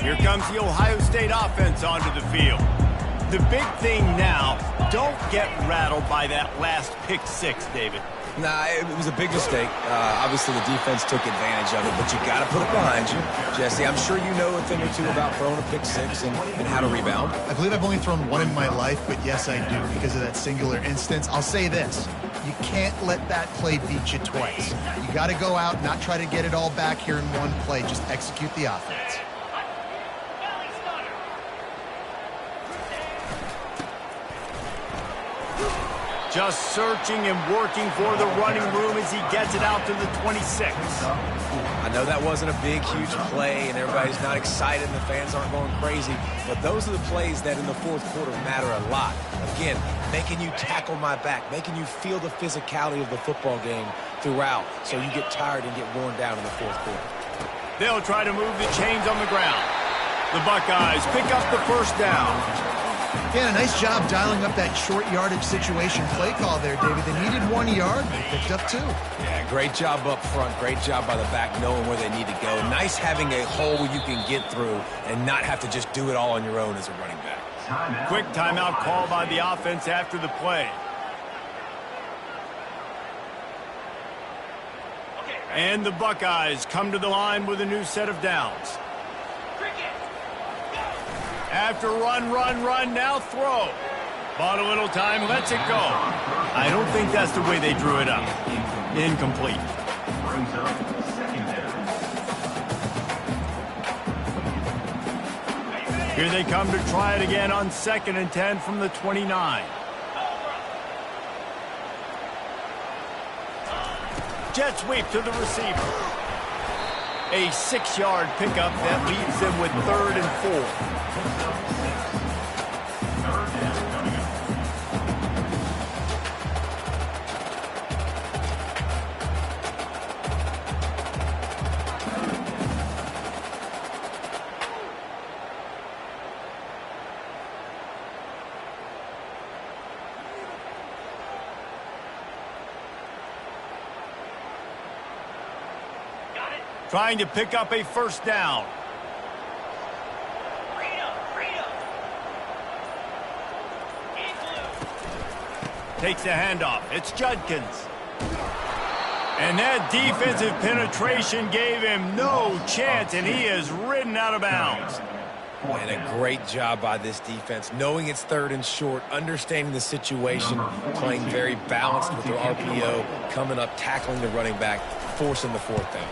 Here comes the Ohio State offense onto the field. The big thing now, don't get rattled by that last pick six, David. Nah, it was a big mistake. Obviously, the defense took advantage of it, but you got to put it behind you. Jesse, I'm sure you know a thing or two about throwing a pick six and how to rebound. I believe I've only thrown one in my life, but yes, I do, because of that singular instance. I'll say this. You can't let that play beat you twice. You got to go out, not try to get it all back here in one play. Just execute the offense. Just searching and working for the running room as he gets it out to the 26. I know that wasn't a big, huge play, and everybody's not excited, and the fans aren't going crazy, but those are the plays that in the fourth quarter matter a lot. Again, making you tackle my back, making you feel the physicality of the football game throughout, so you get tired and get worn down in the fourth quarter. They'll try to move the chains on the ground. The Buckeyes pick up the first down. Yeah, a nice job dialing up that short yardage situation play call there, David. They needed 1 yard. They picked up 2. Yeah, great job up front. Great job by the back knowing where they need to go. Nice having a hole you can get through and not have to just do it all on your own as a running back. Quick timeout call by the offense after the play. And the Buckeyes come to the line with a new set of downs. After run, now throw. Bought a little time, lets it go. I don't think that's the way they drew it up. Incomplete. Here they come to try it again on 2nd and 10 from the 29. Jet sweep to the receiver. A 6-yard pickup that leaves them with 3rd and 4. Trying to pick up a first down. Takes the handoff. It's Judkins. And that defensive penetration gave him no chance, and he is ridden out of bounds. And a great job by this defense, knowing it's 3rd and short, understanding the situation, playing very balanced with their RPO, coming up, tackling the running back, forcing the 4th down.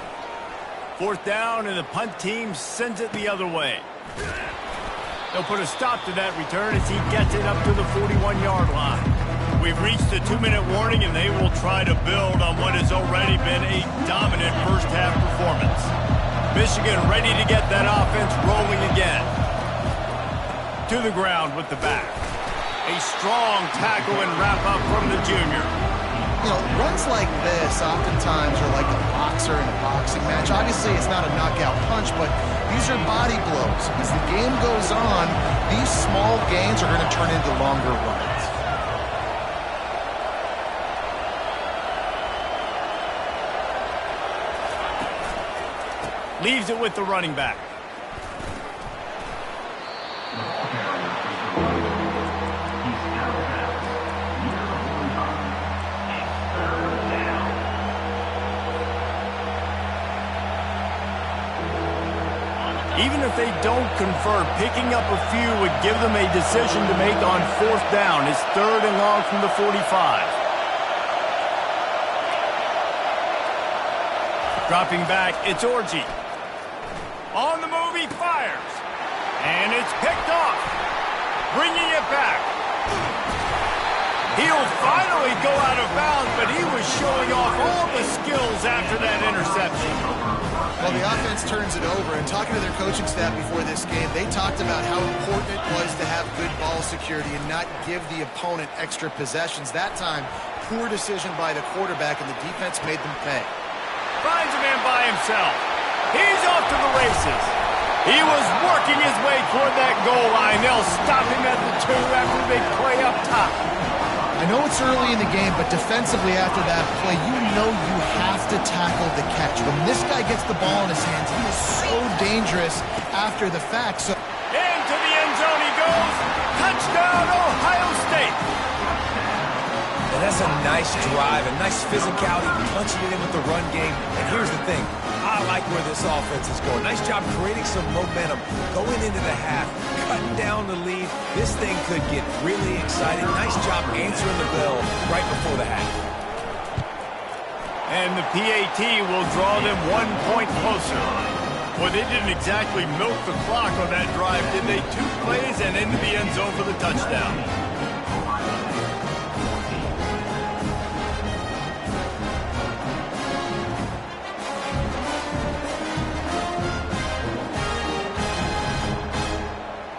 4th down, and the punt team sends it the other way. They'll put a stop to that return as he gets it up to the 41-yard line. We've reached the 2-minute warning, and they will try to build on what has already been a dominant first-half performance. Michigan ready to get that offense rolling again. To the ground with the back. A strong tackle and wrap-up from the junior. You know, runs like this oftentimes are like a boxer in a boxing match. Obviously, it's not a knockout punch, but these are body blows. As the game goes on, these small gains are going to turn into longer runs. Leaves it with the running back. Even if they don't convert, picking up a few would give them a decision to make on 4th down. It's 3rd and long from the 45. Dropping back, it's Orji. On the move, he fires. And it's picked off. Bringing it back. He'll finally go out of bounds, but he was showing off all the skills after that interception. Well, the offense turns it over, and talking to their coaching staff before this game, they talked about how important it was to have good ball security and not give the opponent extra possessions. That time, poor decision by the quarterback, and the defense made them pay. Finds a man by himself. He's off to the races. He was working his way toward that goal line. They'll stop him at the 2 after the big play up top. I know it's early in the game, but defensively after that play, you know you have to tackle the catch. When this guy gets the ball in his hands, he is so dangerous, after the fact. So into the end zone he goes. Touchdown, Ohio State. And that's a nice drive, a nice physicality, punching it in with the run game. And here's the thing. I like where this offense is going. Nice job creating some momentum, going into the half, cutting down the lead. This thing could get really exciting. Nice job answering the bell right before the half. And the PAT will draw them 1 point closer. Well, they didn't exactly milk the clock on that drive, did they? 2 plays and into the end zone for the touchdown.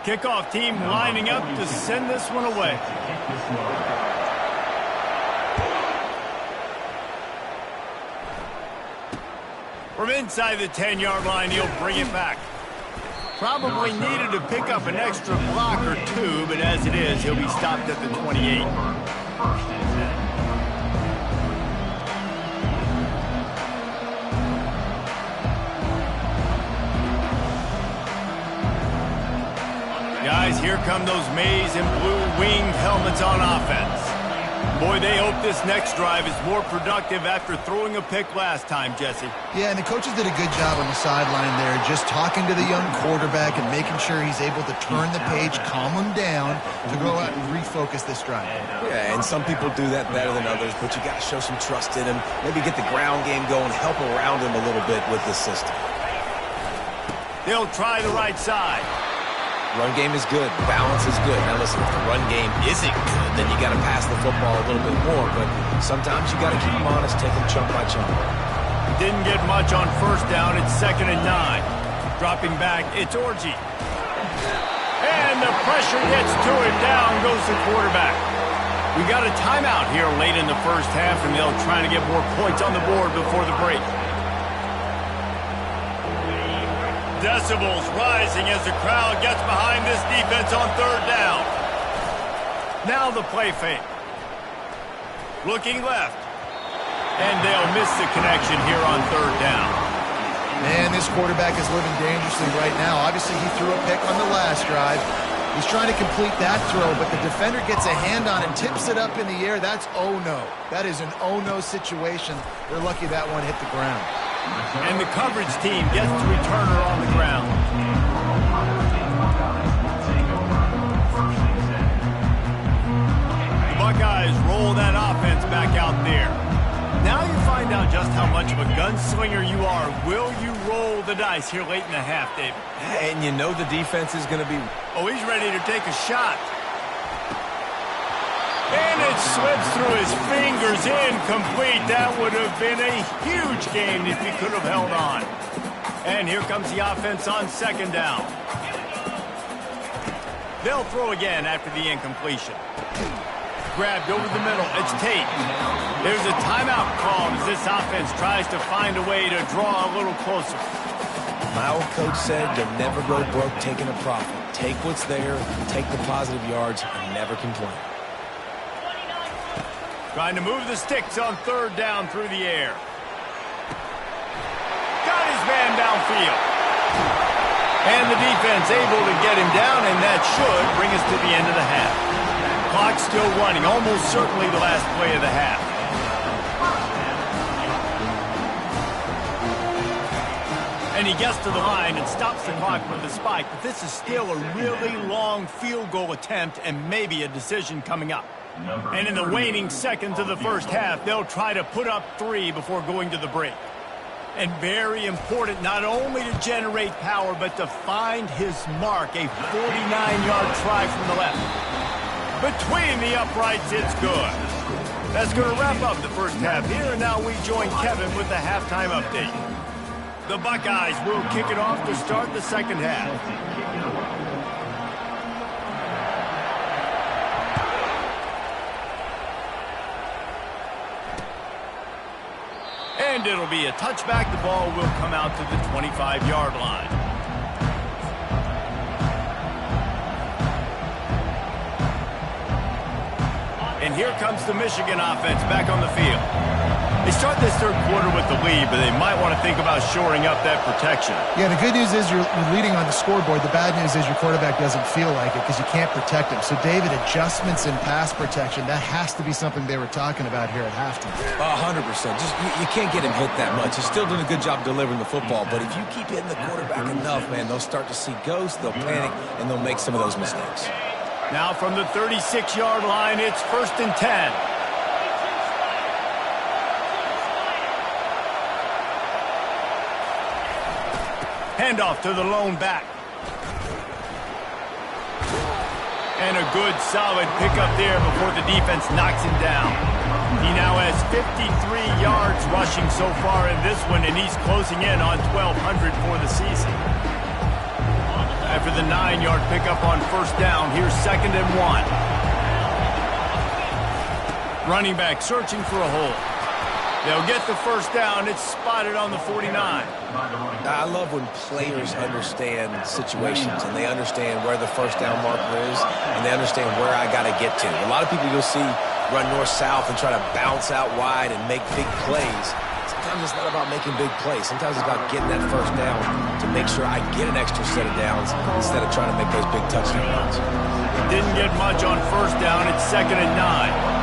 Kickoff team lining up to send this one away. From inside the 10-yard line, he'll bring it back. Probably needed to pick up an extra block or 2, but as it is, he'll be stopped at the 28. Guys, here come those maize and blue winged helmets on offense. Boy, they hope this next drive is more productive after throwing a pick last time, Jesse. Yeah, and the coaches did a good job on the sideline there, just talking to the young quarterback and making sure he's able to turn the page, calm him down to go out and refocus this drive. Yeah, and some people do that better than others, but you got to show some trust in him. Maybe get the ground game going, help around him a little bit with this system. They'll try the right side. Run game is good. Balance is good. Now listen, if the run game isn't good, then you got to pass the football a little bit more. But sometimes you got to keep them honest, take them chunk by chunk. Didn't get much on first down. It's 2nd and 9. Dropping back, it's Orji. And the pressure gets to him. Down goes the quarterback. We got a timeout here late in the first half, and they'll try to get more points on the board before the break. Decibels rising as the crowd gets behind this defense on 3rd down. Now the play fake. Looking left. And they'll miss the connection here on 3rd down. Man, this quarterback is living dangerously right now. Obviously, he threw a pick on the last drive. He's trying to complete that throw, but the defender gets a hand on and tips it up in the air. That's oh-no. That is an oh-no situation. They're lucky that one hit the ground. And the coverage team gets to return her on the ground. The Buckeyes roll that offense back out there. Now you find out just how much of a gunslinger you are. Will you roll the dice here late in the half, David? And you know the defense is going to be... Oh, he's ready to take a shot. And it slips through his fingers, incomplete. That would have been a huge game if he could have held on. And here comes the offense on 2nd down. They'll throw again after the incompletion. Grabbed over the middle. It's Tate. There's a timeout called as this offense tries to find a way to draw a little closer. My old coach said you'll never go broke taking a profit. Take what's there, take the positive yards, and never complain. Trying to move the sticks on 3rd down through the air. Got his man downfield. And the defense able to get him down, and that should bring us to the end of the half. Clock still running, almost certainly the last play of the half. And he gets to the line and stops the clock with the spike, but this is still a really long field goal attempt and maybe a decision coming up. And in the waning seconds of the first half, they'll try to put up 3 before going to the break. And very important not only to generate power, but to find his mark, a 49-yard try from the left. Between the uprights, it's good. That's going to wrap up the first half here, and now we join Kevin with the halftime update. The Buckeyes will kick it off to start the second half. And it'll be a touchback. The ball will come out to the 25-yard line. And here comes the Michigan offense back on the field. They start this third quarter with the lead, but they might want to think about shoring up that protection. Yeah, the good news is you're leading on the scoreboard. The bad news is your quarterback doesn't feel like it because you can't protect him. So, David, adjustments in pass protection, that has to be something they were talking about here at halftime. 100%. Just you can't get him hit that much. He's still doing a good job delivering the football, but if you keep hitting the quarterback enough, man, they'll start to see ghosts, they'll panic, and they'll make some of those mistakes. Now from the 36-yard line, it's 1st and 10. Handoff to the lone back. And a good, solid pickup there before the defense knocks him down. He now has 53 yards rushing so far in this one, and he's closing in on 1,200 for the season. After the 9-yard pickup on 1st down, here's 2nd and 1. Running back searching for a hole. They'll get the 1st down. It's spotted on the 49. I love when players understand situations and they understand where the 1st down marker is and they understand where I got to get to. A lot of people you'll see run north-south and try to bounce out wide and make big plays. Sometimes it's not about making big plays. Sometimes it's about getting that 1st down to make sure I get an extra set of downs instead of trying to make those big touchdown runs. Didn't get much on 1st down. It's 2nd and 9.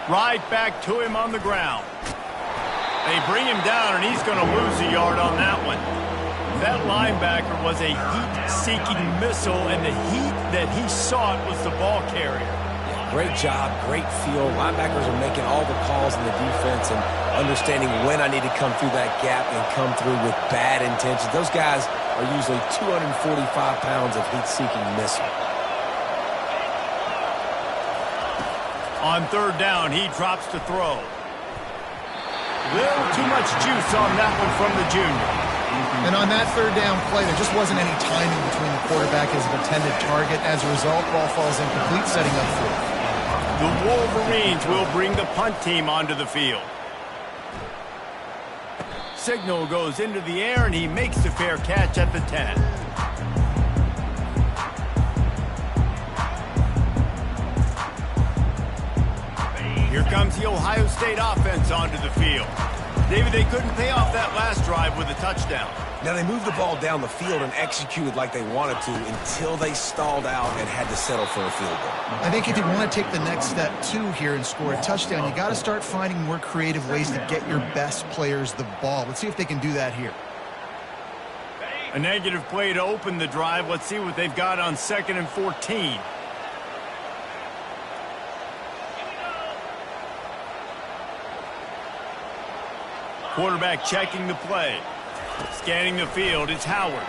Right back to him on the ground. They bring him down, and he's going to lose a yard on that one. That linebacker was a heat-seeking missile, and the heat that he sought was the ball carrier. Yeah, great job, great feel. Linebackers are making all the calls in the defense and understanding when I need to come through that gap and come through with bad intentions. Those guys are usually 245 pounds of heat-seeking missile. On 3rd down, he drops to throw. Little too much juice on that one from the junior. And on that 3rd down play, there just wasn't any timing between the quarterback and his intended target. As a result, ball falls incomplete, setting up 4th. The Wolverines will bring the punt team onto the field. Signal goes into the air, and he makes the fair catch at the 10. Here comes the Ohio State offense onto the field. David, they couldn't pay off that last drive with a touchdown. Now, they moved the ball down the field and executed like they wanted to until they stalled out and had to settle for a field goal. I think if you want to take the next step, too, here and score a touchdown, you got to start finding more creative ways to get your best players the ball. Let's see if they can do that here. A negative play to open the drive. Let's see what they've got on 2nd and 14. Quarterback checking the play. Scanning the field, it's Howard.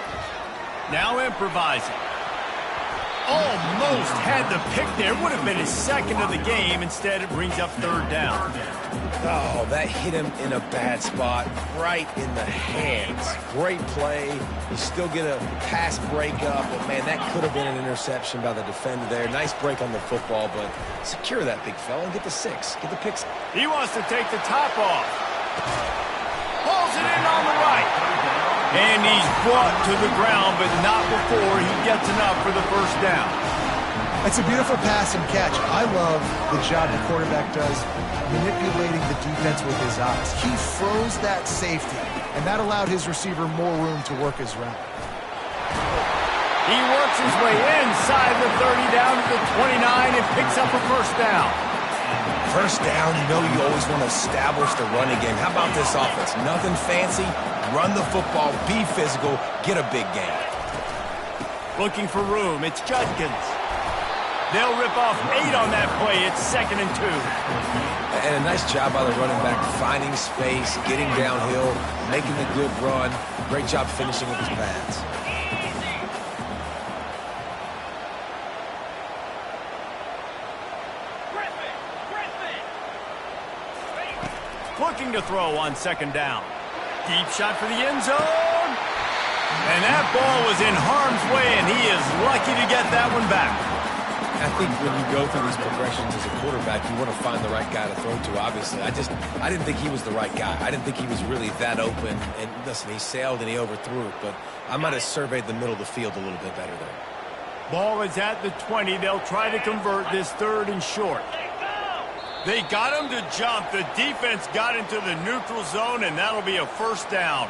Now improvising. Almost had the pick there. Would have been his 2nd of the game. Instead, it brings up 3rd down. Oh, that hit him in a bad spot, right in the hands. Great play. You still get a pass breakup, but, man, that could have been an interception by the defender there. Nice break on the football, but secure that big fella and get the 6. Get the picks. He wants to take the top off. Pulls it in on the right. And he's brought to the ground, but not before he gets enough for the 1st down. It's a beautiful pass and catch. I love the job the quarterback does manipulating the defense with his eyes. He froze that safety, and that allowed his receiver more room to work his route. He works his way inside the 30 down to the 29 and picks up a 1st down. 1st down, you know you always want to establish the running game. How about this offense? Nothing fancy. Run the football, be physical, get a big gain. Looking for room. It's Judkins. They'll rip off 8 on that play. It's 2nd and 2. And a nice job by the running back, finding space, getting downhill, making a good run. Great job finishing with his pads. Looking to throw on 2nd down. Deep shot for the end zone. And that ball was in harm's way, and he is lucky to get that one back. I think when you go through these progressions as a quarterback, you want to find the right guy to throw to, obviously. I didn't think he was the right guy. I didn't think he was really that open. And listen, he sailed and he overthrew it, but I might have surveyed the middle of the field a little bit better there. Ball is at the 20. They'll try to convert this 3rd and short. They got him to jump. The defense got into the neutral zone, and that'll be a 1st down.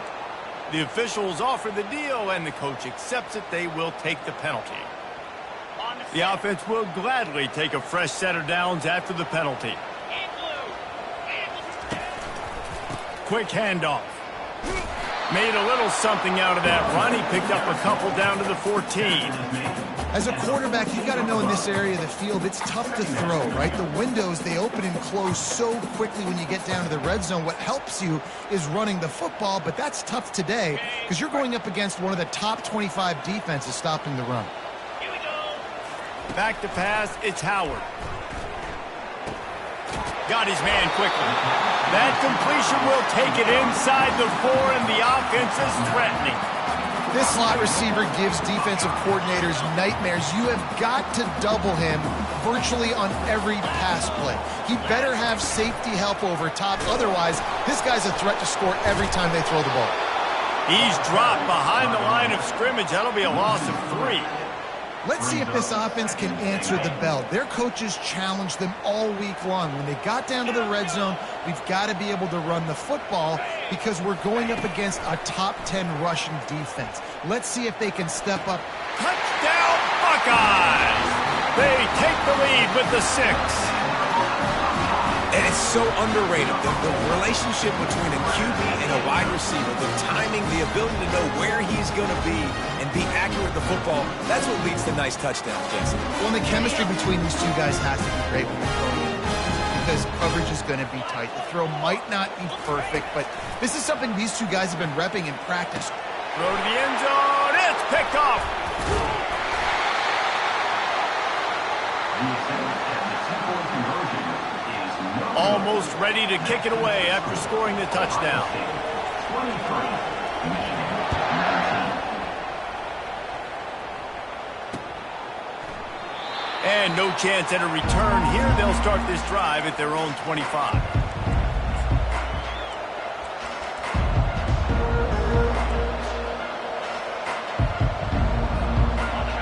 The officials offer the deal, and the coach accepts it. They will take the penalty. The offense will gladly take a fresh set of downs after the penalty. Quick handoff. Made a little something out of that run. He picked up a couple down to the 14. As a quarterback, you got to know in this area of the field, it's tough to throw, right? The windows, they open and close so quickly when you get down to the red zone. What helps you is running the football, but that's tough today because you're going up against one of the top 25 defenses stopping the run. Back to pass, it's Howard. Got his man quickly. That completion will take it inside the 4, and the offense is threatening. This slot receiver gives defensive coordinators nightmares. You have got to double him virtually on every pass play. He better have safety help over top. Otherwise, this guy's a threat to score every time they throw the ball. He's dropped behind the line of scrimmage. That'll be a loss of 3. Let's see if this offense can answer the bell. Their coaches challenged them all week long. When they got down to the red zone, we've got to be able to run the football because we're going up against a top 10 rushing defense. Let's see if they can step up. Touchdown, Buckeyes! They take the lead with the 6. And it's so underrated. The relationship between a QB and a wide receiver, the timing, the ability to know where he's going to be and be accurate with the football, that's what leads to nice touchdowns, Jason. Well, the chemistry between these two guys has to be great when they're throwing because coverage is going to be tight. The throw might not be perfect, but this is something these two guys have been repping in practice. Throw to the end zone. It's picked off. Almost ready to kick it away after scoring the touchdown. And no chance at a return here. They'll start this drive at their own 25.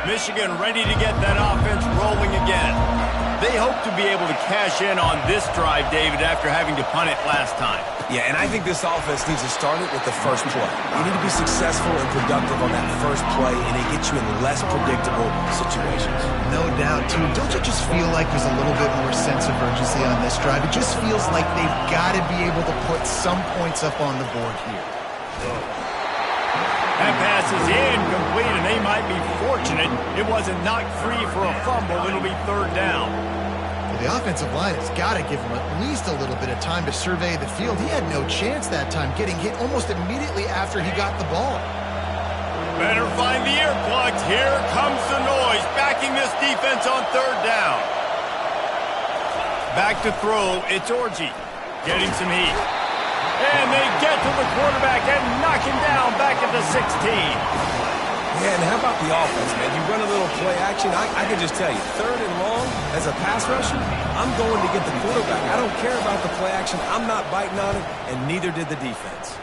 Michigan ready to get that offense rolling again. They hope to be able to cash in on this drive, David, after having to punt it last time. Yeah, and I think this offense needs to start it with the first play. You need to be successful and productive on that first play, and it gets you in less predictable situations. No doubt, too. Don't you just feel like there's a little bit more sense of urgency on this drive? It just feels like they've got to be able to put some points up on the board here. That pass is incomplete, and they might be fortunate it wasn't knocked free for a fumble. It'll be 3rd down. Well, the offensive line has got to give him at least a little bit of time to survey the field. He had no chance that time, getting hit almost immediately after he got the ball. Better find the earplugs. Here comes the noise, backing this defense on 3rd down. Back to throw, it's Orji, getting some heat. And they get to the quarterback and knock him down back at the 16. Yeah, and how about the offense, man? You run a little play action. I can just tell you, 3rd and long, as a pass rusher, I'm going to get the quarterback. I don't care about the play action. I'm not biting on it, and neither did the defense.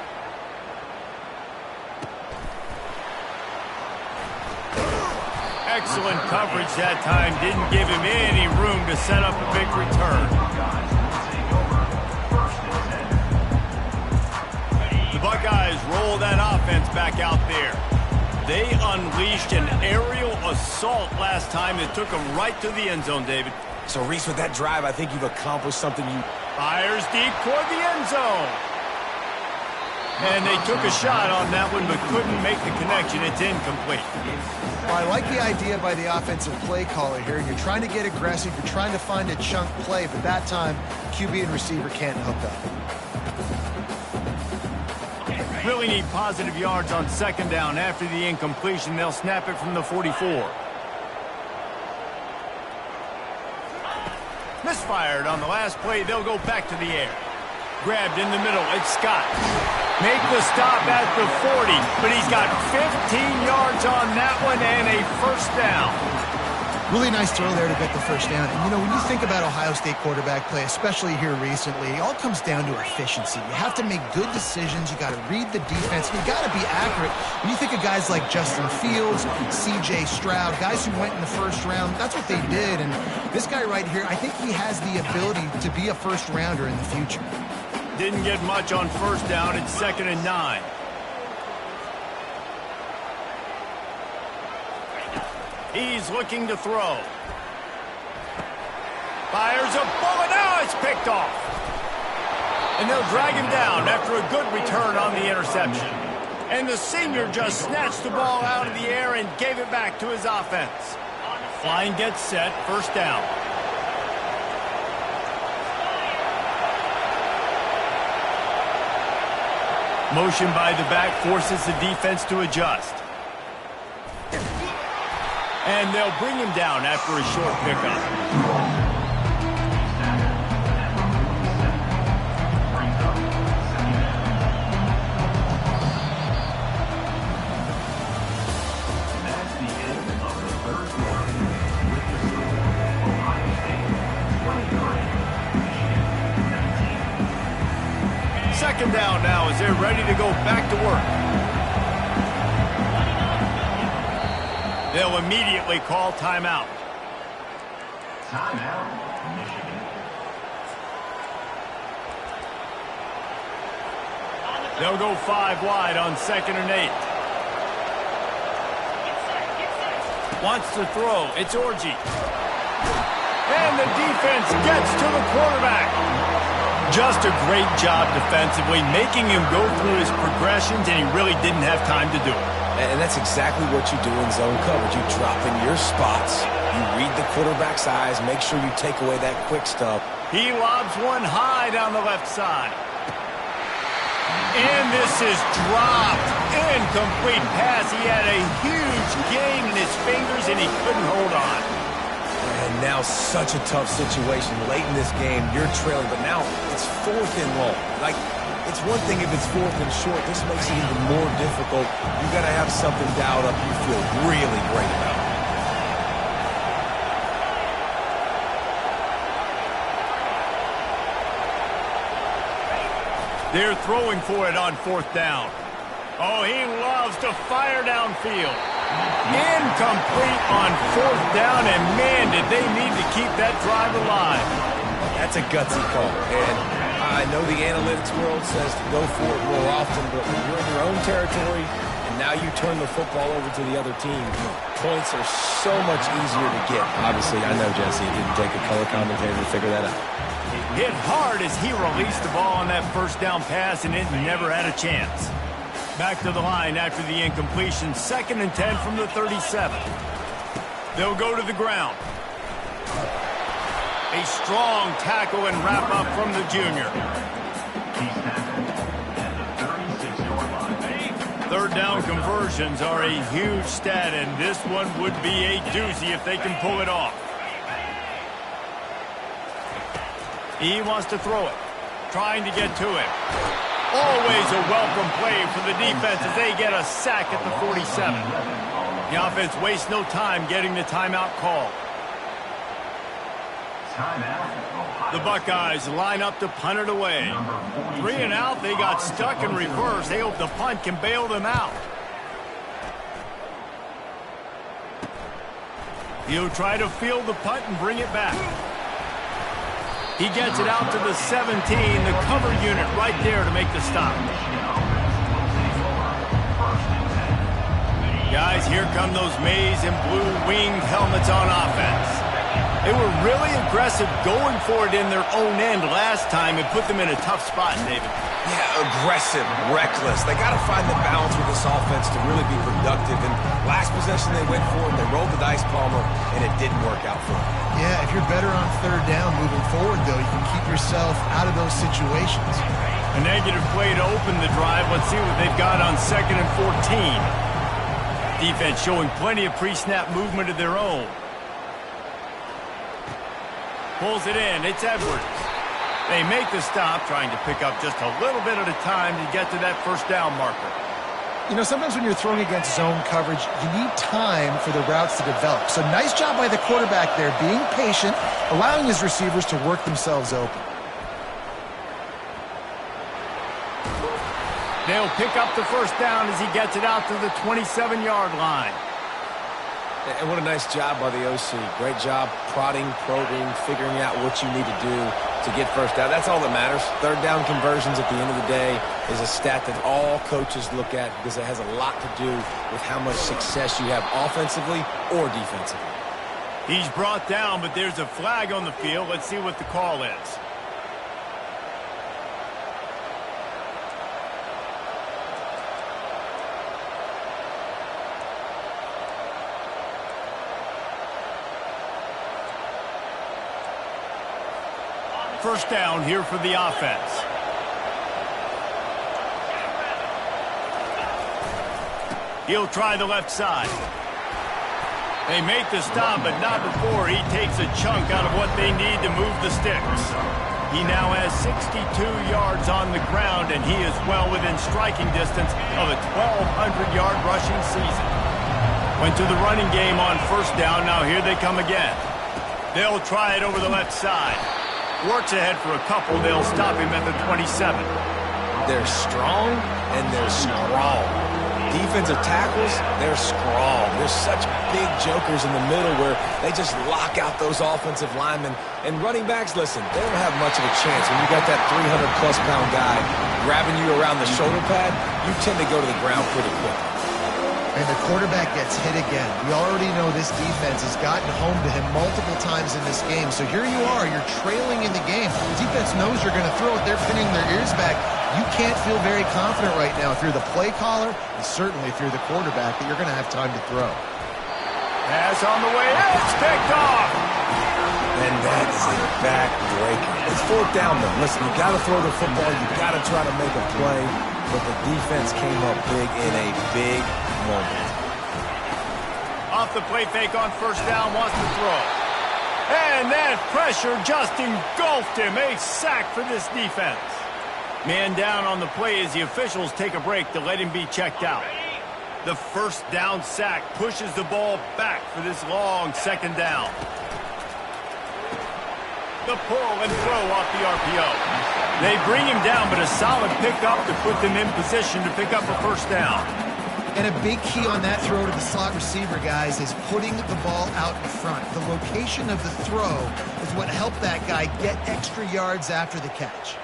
Excellent coverage that time. Didn't give him any room to set up a big return. Buckeyes roll that offense back out there. They unleashed an aerial assault last time that took them right to the end zone, David. So, Reese, with that drive, I think you've accomplished something you... Fires deep toward the end zone. And they took a shot on that one but couldn't make the connection. It's incomplete. Well, I like the idea by the offensive play caller here. You're trying to get aggressive. You're trying to find a chunk play, but that time, QB and receiver can't hook up. Really need positive yards on 2nd down. After the incompletion, they'll snap it from the 44. Misfired on the last play. They'll go back to the air. Grabbed in the middle. It's Scott. Make the stop at the 40, but he's got 15 yards on that one and a 1st down. Really nice throw there to get the first down. And, you know, when you think about Ohio State quarterback play, especially here recently, it all comes down to efficiency. You have to make good decisions. You got to read the defense. You got to be accurate. When you think of guys like Justin Fields, C.J. Stroud, guys who went in the first round, that's what they did. And this guy right here, I think he has the ability to be a first-rounder in the future. Didn't get much on first down. It's 2nd and 9. He's looking to throw. Fires a bullet. Now it's picked off. And they'll drag him down after a good return on the interception. And the senior just snatched the ball out of the air and gave it back to his offense. Line gets set. First down. Motion by the back forces the defense to adjust. And they'll bring him down after a short pickup. Second down now as they're ready to go back to work. They'll immediately call timeout. Timeout, Michigan. They'll go 5 wide on 2nd and 8. Wants to throw. It's Orji. And the defense gets to the quarterback. Just a great job defensively, making him go through his progressions, and he really didn't have time to do it. And that's exactly what you do in zone coverage. You drop in your spots. You read the quarterback's eyes. Make sure you take away that quick stuff. He lobs one high down the left side. And this is dropped. Incomplete pass. He had a huge gain in his fingers, and he couldn't hold on. And now such a tough situation. Late in this game, you're trailing, but now it's 4th and long. Like, it's one thing if it's 4th and short. This makes it even more difficult. You got to have something dialed up you feel really great about. They're throwing for it on 4th down. Oh, he loves to fire downfield. Incomplete on 4th down, and man, did they need to keep that drive alive. That's a gutsy call, and I know the analytics world says to go for it more often, but when you're in your own territory and now you turn the football over to the other team, points are so much easier to get. Obviously, I know, Jesse, it didn't take a color commentator to figure that out. Hit hard as he released the ball on that first down pass, and it never had a chance. Back to the line after the incompletion. 2nd and 10 from the 37. They'll go to the ground. A strong tackle and wrap up from the junior. Third down conversions are a huge stat, and this one would be a doozy if they can pull it off. He wants to throw it, trying to get to it. Always a welcome play for the defense as they get a sack at the 47. The offense wastes no time getting the timeout call. The Buckeyes line up to punt it away. 3 and out, they got stuck in reverse. They hope the punt can bail them out. He'll try to field the punt and bring it back. He gets it out to the 17, the cover unit right there to make the stop. Guys, here come those maize and blue winged helmets on offense. They were really aggressive going for it in their own end last time and put them in a tough spot, David. Yeah, aggressive, reckless. They got to find the balance with this offense to really be productive. And last possession they went for it, they rolled the dice, Palmer, and it didn't work out for them. Yeah, if you're better on 3rd down moving forward, though, you can keep yourself out of those situations. A negative play to open the drive. Let's see what they've got on 2nd and 14. Defense showing plenty of pre-snap movement of their own. Pulls it in. It's Edwards. They make the stop, trying to pick up just a little bit at a time to get to that first down marker. You know, sometimes when you're throwing against zone coverage, you need time for the routes to develop. So nice job by the quarterback there, being patient, allowing his receivers to work themselves open. They'll pick up the first down as he gets it out to the 27-yard line. And what a nice job by the OC. Great job prodding, probing, figuring out what you need to do to get first down. That's all that matters. Third down conversions at the end of the day is a stat that all coaches look at because it has a lot to do with how much success you have offensively or defensively. He's brought down, but there's a flag on the field. Let's see what the call is. First down here for the offense. He'll try the left side. They make the stop, but not before he takes a chunk out of what they need to move the sticks. He now has 62 yards on the ground, and he is well within striking distance of a 1,200-yard rushing season. Went to the running game on first down. Now here they come again. They'll try it over the left side. Works ahead for a couple. They'll stop him at the 27. They're strong and they're strong. Defensive tackles, they're strong. There's such big jokers in the middle where they just lock out those offensive linemen. And running backs, listen, they don't have much of a chance. When you got that 300-plus pound guy grabbing you around the shoulder pad, you tend to go to the ground pretty quick. And the quarterback gets hit again. We already know this defense has gotten home to him multiple times in this game. So here you are, you're trailing in the game. The defense knows you're going to throw it. They're pinning their ears back. You can't feel very confident right now through the play caller and certainly through the quarterback that you're going to have time to throw. Pass on the way. It's picked off. And that is a back-breaker. It's fourth down, though. Listen, you got to throw the football. You got to try to make a play. But the defense came up big in a big moment. Off the play fake on first down, wants to throw. And that pressure just engulfed him. A sack for this defense. Man down on the play as the officials take a break to let him be checked out. The first down sack pushes the ball back for this long second down. The pull and throw off the RPO. They bring him down, but a solid pickup to put them in position to pick up a first down. And a big key on that throw to the slot receiver, guys, is putting the ball out in front. The location of the throw is what helped that guy get extra yards after the catch.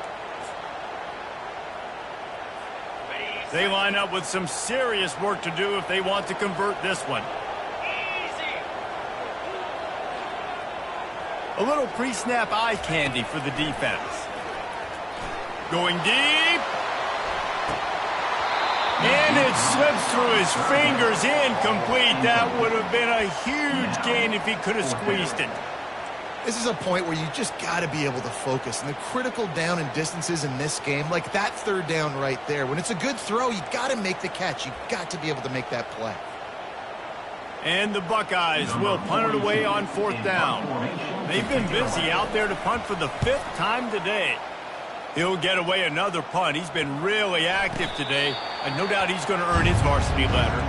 They line up with some serious work to do if they want to convert this one. A little pre-snap eye candy for the defense. Going deep. And it slips through his fingers, incomplete. That would have been a huge gain if he could have squeezed it. This is a point where you just got to be able to focus. And the critical down and distances in this game, like that third down right there, when it's a good throw, you got to make the catch. You got to be able to make that play. And the Buckeyes will punt it away on fourth down. They've been busy out there to punt for the fifth time today. He'll get away another punt. He's been really active today, and no doubt he's going to earn his varsity letter.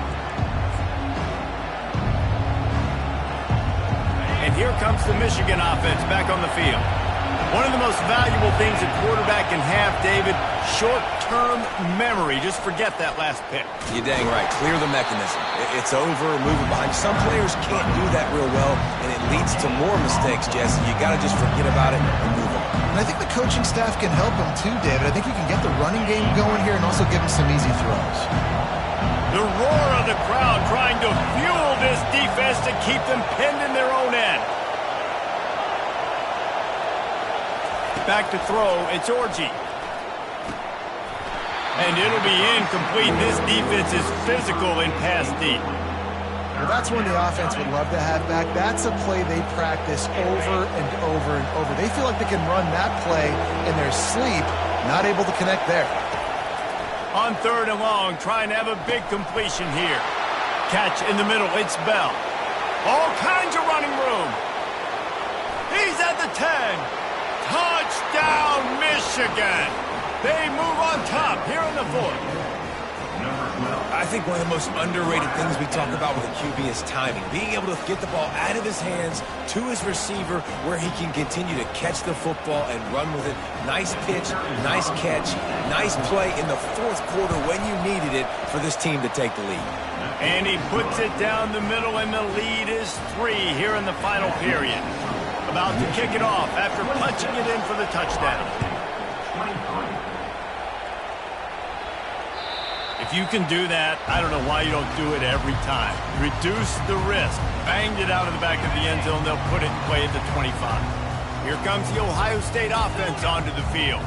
And here comes the Michigan offense back on the field. One of the most valuable things a quarterback can have, David, short-term memory. Just forget that last pick. You're dang right. Clear the mechanism. It's over, moving behind. Some players can't do that real well, and it leads to more mistakes, Jesse. You got to just forget about it and move on. And I think the coaching staff can help him too, David. I think you can get the running game going here and also give him some easy throws. The roar of the crowd trying to fuel this defense to keep them pinned in their own end. Back to throw, it's Orji. And it'll be incomplete. This defense is physical in pass deep. Well, that's one the offense would love to have back. That's a play they practice over and over and over. They feel like they can run that play in their sleep, not able to connect there. On third and long, trying to have a big completion here. Catch in the middle, it's Bell. All kinds of running room. He's at the 10. Touchdown, Michigan! They move on top here in the fourth. I think one of the most underrated things we talk about with a QB is timing. Being able to get the ball out of his hands to his receiver where he can continue to catch the football and run with it. Nice pitch, nice catch, nice play in the fourth quarter when you needed it for this team to take the lead. And he puts it down the middle, and the lead is 3 here in the final period. About to kick it off after punching it in for the touchdown. If you can do that, I don't know why you don't do it every time. Reduce the risk. Banged it out of the back of the end zone. They'll put it in play at the 25. Here comes the Ohio State offense onto the field.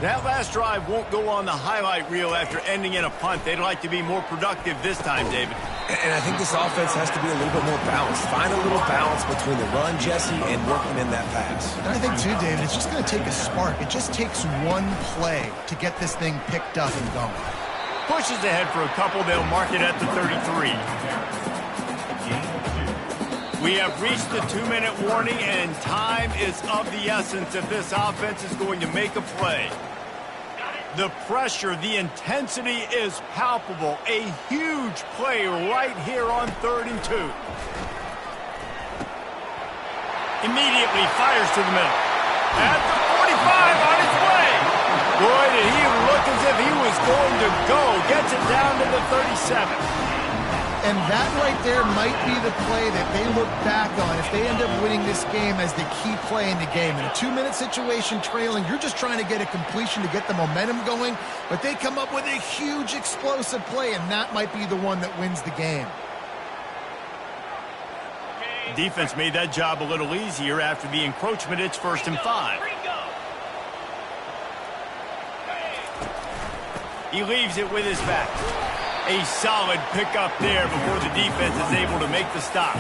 That last drive won't go on the highlight reel after ending in a punt. They'd like to be more productive this time, David. And I think this offense has to be a little bit more balanced. Find a little balance between the run, Jesse, and working in that pass. And I think, too, David, it's just going to take a spark. It just takes one play to get this thing picked up and going. Pushes ahead for a couple. They'll mark it at the 33. We have reached the 2-minute warning, and time is of the essence if this offense is going to make a play. The pressure, the intensity is palpable. A huge play right here on 3rd and 2. Immediately fires to the middle. At the 45 on its way. Boy, did he look as if he was going to go. Gets it down to the 37. And that right there might be the play that they look back on if they end up winning this game as the key play in the game. In a 2-minute situation trailing, you're just trying to get a completion to get the momentum going, but they come up with a huge explosive play, and that might be the one that wins the game. Defense made that job a little easier after the encroachment. It's 1st and 5. He leaves it with his back. A solid pickup there before the defense is able to make the stop.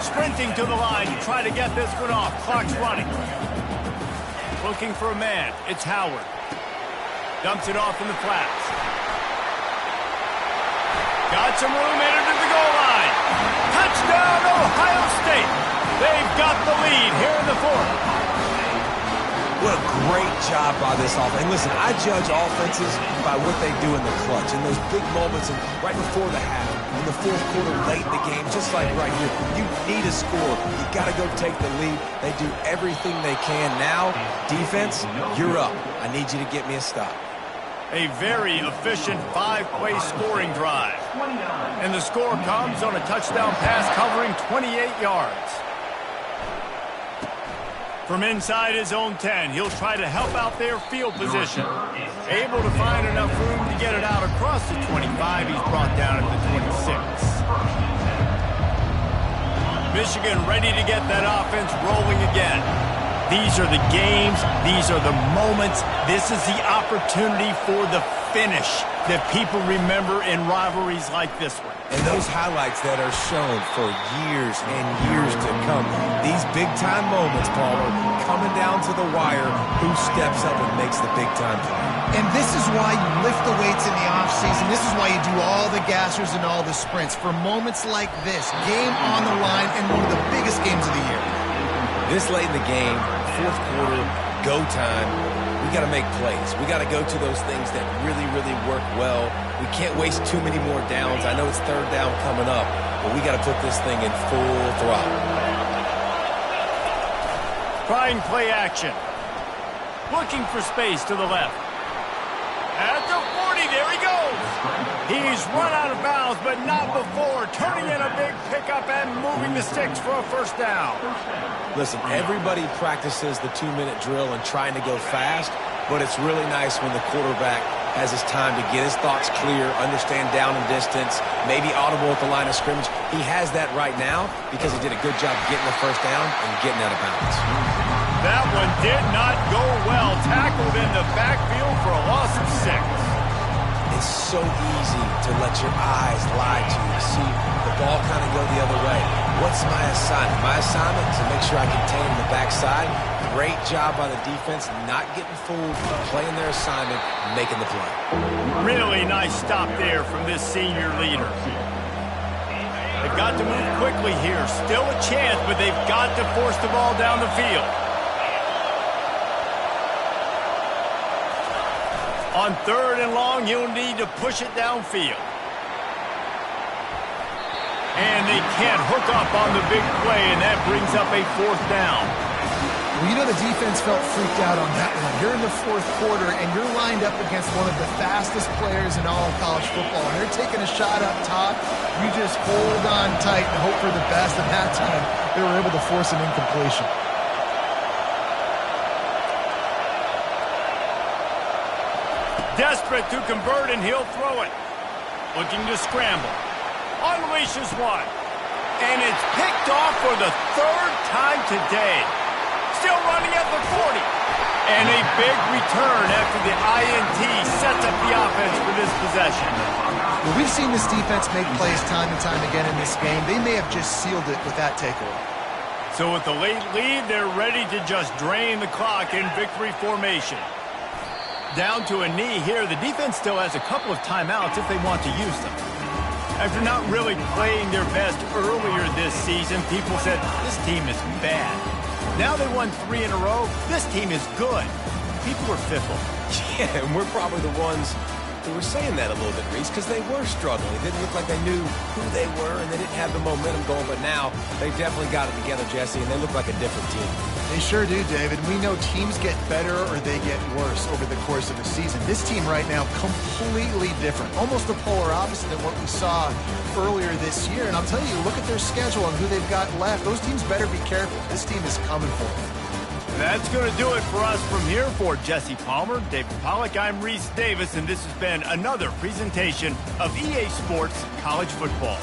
Sprinting to the line to try to get this one off. Clock's running. Looking for a man. It's Howard. Dumps it off in the flats. Got some room, entered to the goal line. Touchdown, Ohio State. They've got the lead here in the 4th. What a great job by this offense. And listen, I judge offenses by what they do in the clutch, in those big moments and right before the half, in the fourth quarter, late in the game, just like right here. You need a score. You got to go take the lead. They do everything they can. Now, defense, you're up. I need you to get me a stop. A very efficient 5-play scoring drive. And the score comes on a touchdown pass covering 28 yards. From inside his own 10, he'll try to help out their field position. Able to find enough room to get it out across the 25. He's brought down at the 26. Michigan ready to get that offense rolling again. These are the games. These are the moments. This is the opportunity for the finish that people remember in rivalries like this one. And those highlights that are shown for years and years to come. These big-time moments, Paulo, coming down to the wire, who steps up and makes the big-time play. And this is why you lift the weights in the offseason. This is why you do all the gassers and all the sprints. For moments like this, game on the line, and one of the biggest games of the year. This late in the game, fourth quarter, go time. We got to make plays. We got to go to those things that really, really work well. We can't waste too many more downs. I know it's 3rd down coming up, but we got to put this thing in full throttle. Trying play action. Looking for space to the left. At the 40, there he goes. He's run out of bounds, but not before. Turning in a big pickup and moving the sticks for a 1st down. Listen, everybody practices the 2-minute drill and trying to go fast, but it's really nice when the quarterback has his time to get his thoughts clear, understand down and distance, maybe audible at the line of scrimmage. He has that right now because he did a good job getting the 1st down and getting out of bounds. That one did not go well. Tackled in the backfield for a loss of 6. It's so easy to let your eyes lie to you. See the ball kind of go the other way. What's my assignment? My assignment is to make sure I contain the backside. Great job by the defense, not getting fooled, playing their assignment, making the play. Really nice stop there from this senior leader. They've got to move quickly here. Still a chance, but they've got to force the ball down the field. On 3rd and long, you'll need to push it downfield. And they can't hook up on the big play, and that brings up a 4th down. Well, you know the defense felt freaked out on that one. You're in the 4th quarter, and you're lined up against one of the fastest players in all of college football. And they're taking a shot up top. You just hold on tight and hope for the best. And that time, they were able to force an incompletion. Desperate to convert, and he'll throw it. Looking to scramble. Unleashes one. And it's picked off for the 3rd time today. Still running at the 40. And a big return after the INT sets up the offense for this possession. Well, we've seen this defense make plays time and time again in this game. They may have just sealed it with that takeaway. So with the late lead, they're ready to just drain the clock in victory formation. Down to a knee here. The defense still has a couple of timeouts if they want to use them. After not really playing their best earlier this season, people said, this team is bad. Now they won 3 in a row. This team is good. People were fickle. Yeah, and we're probably the ones who were saying that a little bit, Reese, because they were struggling. It didn't look like they knew who they were, and they didn't have the momentum going. But now they've definitely got it together, Jesse, and they look like a different team. They sure do, David. We know teams get better or they get worse over the course of a season. This team right now, completely different. Almost the polar opposite than what we saw earlier this year. And I'll tell you, look at their schedule and who they've got left. Those teams better be careful. This team is coming for them. That's going to do it for us from here. For Jesse Palmer, David Pollack, I'm Reese Davis, and this has been another presentation of EA Sports College Football.